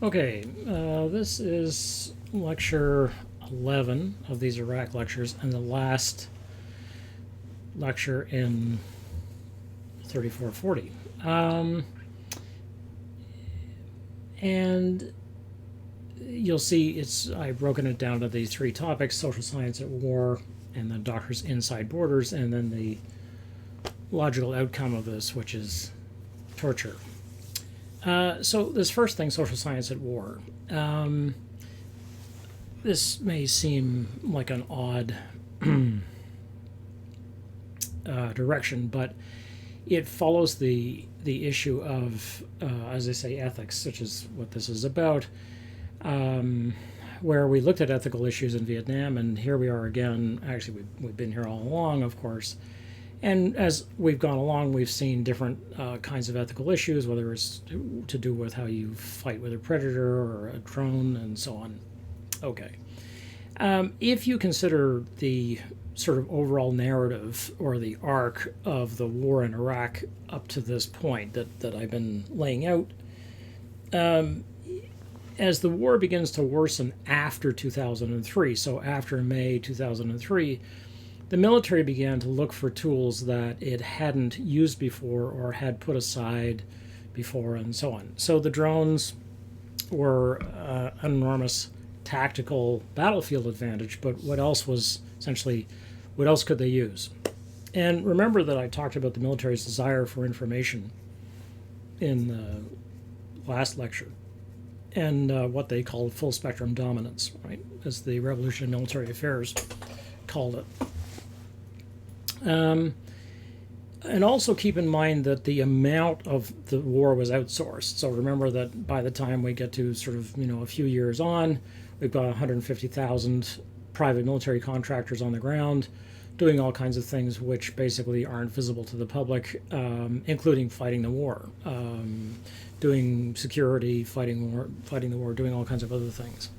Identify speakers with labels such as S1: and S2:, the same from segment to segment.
S1: Okay, this is lecture 11 of these Iraq lectures, and the last lecture in 3440. And you'll see I've broken it down to these three topics: social science at war, and then doctors inside borders, and then the logical outcome of this, which is torture. So this first thing, social science at war. This may seem like an odd direction, but it follows the issue of, as I say, ethics, which is what this is about. Where we looked at ethical issues in Vietnam, and here we are again. Actually, we've been here all along, of course. And as we've gone along, we've seen different kinds of ethical issues, whether it's to do with how you fight with a predator or a drone and so on. Okay. If you consider the sort of overall narrative or the arc of the war in Iraq up to this point that I've been laying out, as the war begins to worsen after 2003, so after May 2003, the military began to look for tools that it hadn't used before or had put aside before, and so on. So the drones were an enormous tactical battlefield advantage, but what else could they use? And remember that I talked about the military's desire for information in the last lecture, and what they called full spectrum dominance, right, as the Revolution in Military Affairs called it. And also keep in mind that the amount of the war was outsourced. So remember that by the time we get to sort of, a few years on, we've got 150,000 private military contractors on the ground doing all kinds of things which basically aren't visible to the public, including fighting the war, doing security, fighting the war, doing all kinds of other things.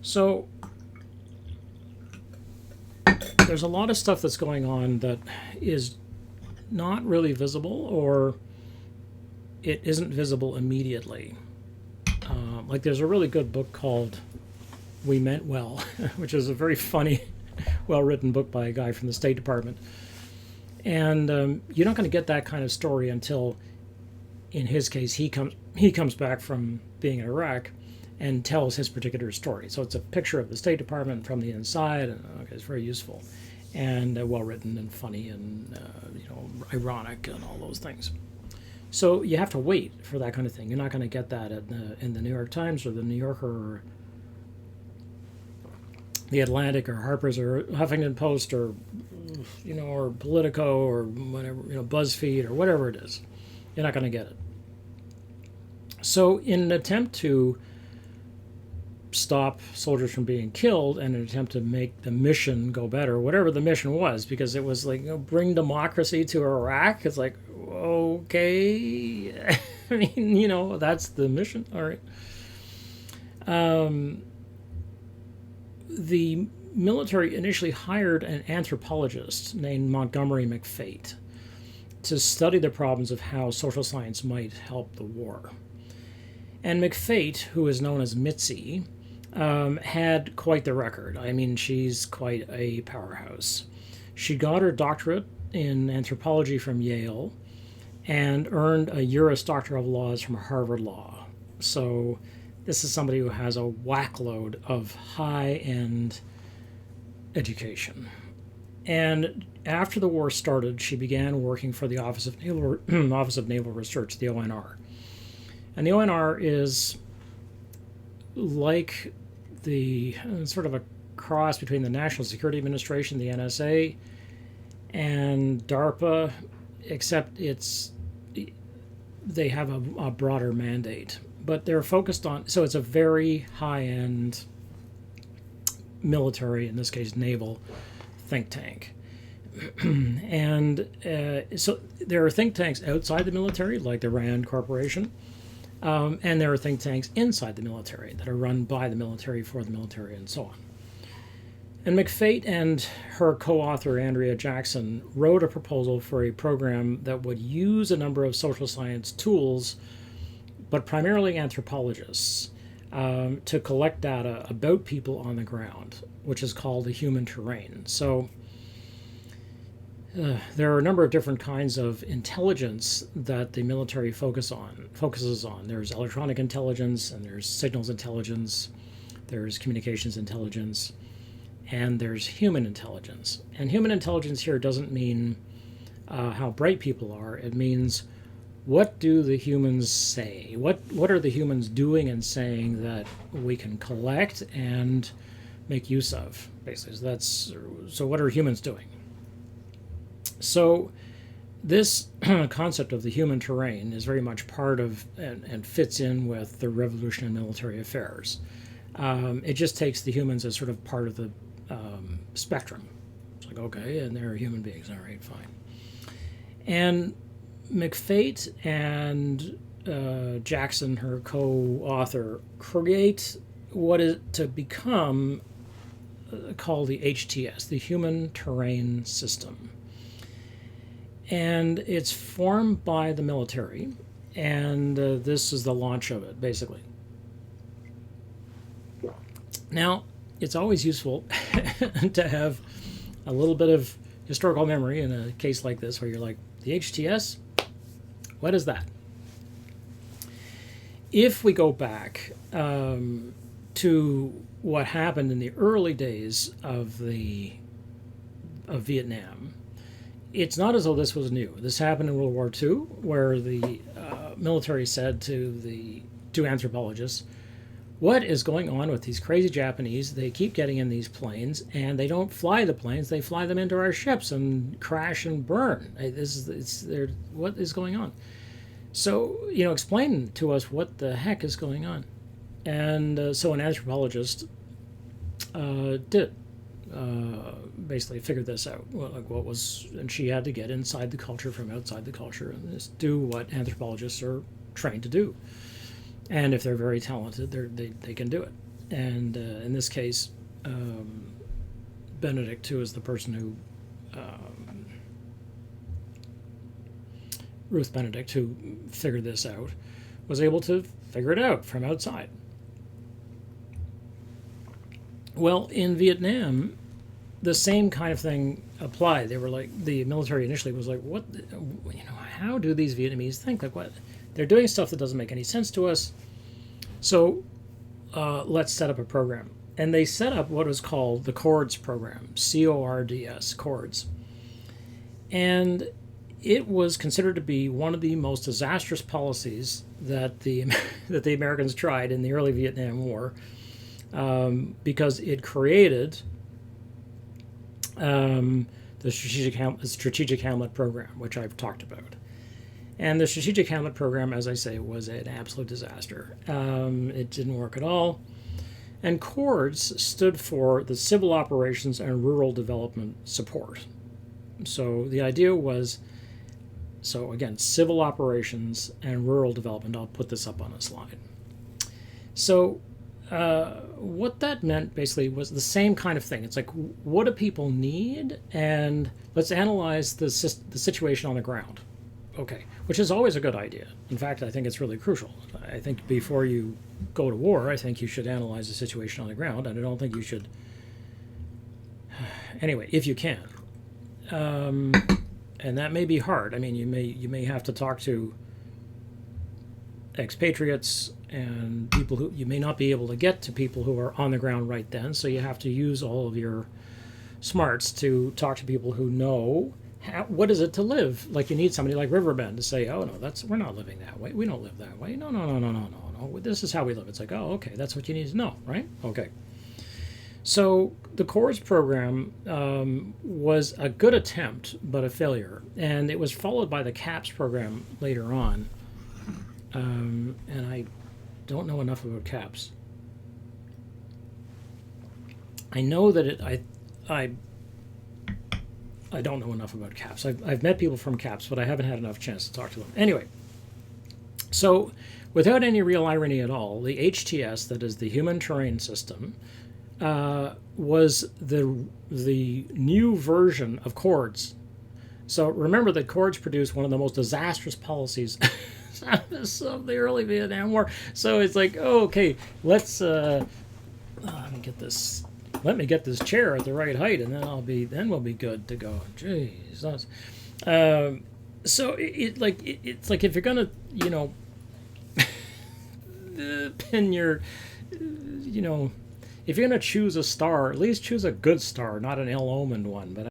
S1: So there's a lot of stuff that's going on that is not really visible, or it isn't visible immediately. Like there's a really good book called We Meant Well, which is a very funny, well-written book by a guy from the State Department. And you're not going to get that kind of story until, in his case, he comes back from being in Iraq and tells his particular story. So it's a picture of the State Department from the inside, and it's very useful and well written and funny and ironic and all those things. So you have to wait for that kind of thing. You're not going to get that in the New York Times or the New Yorker or the Atlantic or Harper's or Huffington Post or or Politico or whatever, BuzzFeed or whatever it is. You're not going to get it. So in an attempt to stop soldiers from being killed and an attempt to make the mission go better, whatever the mission was, because it was like, bring democracy to Iraq. It's like, okay. I mean, that's the mission. All right. The military initially hired an anthropologist named Montgomery McFate to study the problems of how social science might help the war. And McFate, who is known as Mitzi, had quite the record. I mean, she's quite a powerhouse. She got her doctorate in anthropology from Yale and earned a Juris Doctor of Laws from Harvard Law. So this is somebody who has a whackload of high-end education. And after the war started, she began working for the Office of Naval Research, the ONR. And the ONR is like the sort of a cross between the National Security Administration, the NSA, and DARPA, except they have a broader mandate. But they're focused on, so it's a very high-end military, in this case naval, think tank. And so there are think tanks outside the military, like the RAND Corporation, and there are think tanks inside the military that are run by the military, for the military, and so on. And McFate and her co-author, Andrea Jackson, wrote a proposal for a program that would use a number of social science tools but primarily anthropologists, to collect data about people on the ground, which is called the human terrain. So there are a number of different kinds of intelligence that the military focuses on. There's electronic intelligence, and there's signals intelligence, there's communications intelligence, and there's human intelligence. And human intelligence here doesn't mean how bright people are. It means, what do the humans say? What are the humans doing and saying that we can collect and make use of, basically. So what are humans doing? So this concept of the human terrain is very much part of and fits in with the revolution in military affairs. It just takes the humans as sort of part of the spectrum. It's like, okay, and they're human beings. All right, fine. And McFate and Jackson, her co-author, create what is to become called the HTS, the Human Terrain System. And it's formed by the military, and this is the launch of it, basically. Now, it's always useful to have a little bit of historical memory in a case like this, where you're like, the HTS, what is that? If we go back to what happened in the early days of Vietnam, it's not as though this was new. This happened in World War II, where the military said to anthropologists, what is going on with these crazy Japanese? They keep getting in these planes, and they don't fly the planes. They fly them into our ships and crash and burn. What is going on? So, explain to us what the heck is going on. And so an anthropologist did. Basically figured this out, and she had to get inside the culture from outside the culture and just do what anthropologists are trained to do. And if they're very talented, they can do it. And in this case, Benedict, who is the person who, Ruth Benedict, who figured this out, was able to figure it out from outside. Well, in Vietnam, the same kind of thing applied. They were like, the military initially was like, what, how do these Vietnamese think? Like, what? They're doing stuff that doesn't make any sense to us. So let's set up a program. And they set up what was called the CORDS program, CORDS, CORDS. And it was considered to be one of the most disastrous policies that the Americans tried in the early Vietnam War, because it created the Strategic Hamlet Program, which I've talked about. And the Strategic Hamlet Program, as I say, was an absolute disaster. It didn't work at all. And CORDS stood for the Civil Operations and Rural Development Support. So the idea was, again, civil operations and rural development. I'll put this up on a slide. So what that meant basically was the same kind of thing. It's like, what do people need? And let's analyze the situation on the ground. Okay, which is always a good idea. In fact, I think it's really crucial. I think before you go to war, I think you should analyze the situation on the ground, and I don't think you should... Anyway, if you can. And that may be hard. I mean, you may have to talk to expatriates and people who... You may not be able to get to people who are on the ground right then, so you have to use all of your smarts to talk to people who know what is it to live. Like, you need somebody like Riverbend to say, oh, no, we're not living that way. We don't live that way. No. This is how we live. It's like, oh, okay, that's what you need to know, right? Okay. So the CORDS program was a good attempt, but a failure. And it was followed by the CAPS program later on. And I don't know enough about CAPS. I know that I don't know enough about CAPS. I've met people from CAPS, but I haven't had enough chance to talk to them. Anyway, so without any real irony at all, the HTS, that is the Human Terrain System, was the new version of CORDS. So remember that CORDS produced one of the most disastrous policies of the early Vietnam War. So it's like, oh, okay, let's let me get this. Let me get this chair at the right height, and then we'll be good to go. Jeez, that's, so it's like if you're gonna, pin your, if you're gonna choose a star, at least choose a good star, not an ill-omened one. But